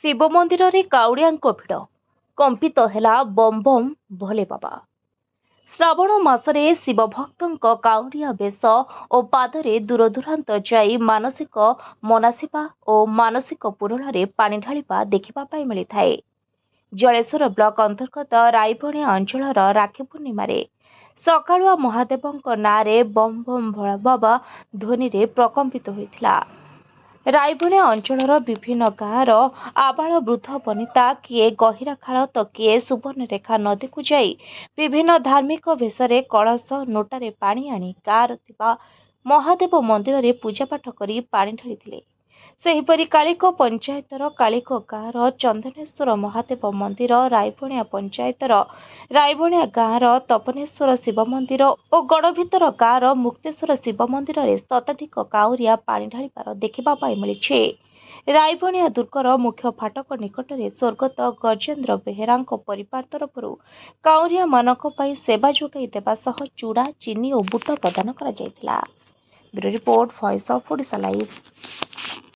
शिव मंदिर रे काउड़ियांको भिड़ कंपित हेला बम बम भोले बाबा। श्रावण मासरे शिव भक्तों काउड़िया बेश और पादरे दूरदूरांत जाई मानसिक मनासिबा और मानसिक पूरण पानी ढालिबा देखा मिलता है। जलेश्वर ब्लॉक अंतर्गत रायबणी अंचल राखी पूर्णिम सकाळुआ महादेव नारे बम बम भोला बाबा ध्वनि प्रकम्पित होता। रायबणी अंचल विभिन्न गाँवर आबाल वृद्ध वनिता किए गहिरा खाल तो किए सुवर्णरेखा नदी को जाई विभिन्न धार्मिक भेष कलश नोटारे पानी आनी गाँव थिबा महादेव मंदिर रे पूजापाठ करी पानी ढालिथिले। सेहिपरि कालिको पंचायतर कालिको गाँवर चंदनेश्वर महादेव मंदिर, रायबणिया पंचायतर रायबणिया गाँवर तपनेश्वर शिव मंदिर और गड़भितर गाँवर मुक्तेश्वर शिव मंदिर रे शताधिक काउरिया पानी ढालिबार देखा मिली। रायबणिया दुर्गर मुख्य फाटक निकट में स्वर्गत गजेन्द्र बेहेरा परिवार तरफ काउरिया मानक पई सेवा जोगाई देवा सह चूड़ा, चीनी और बुट प्रदान करा जायतिला। Bureau report, voice of Odisha live.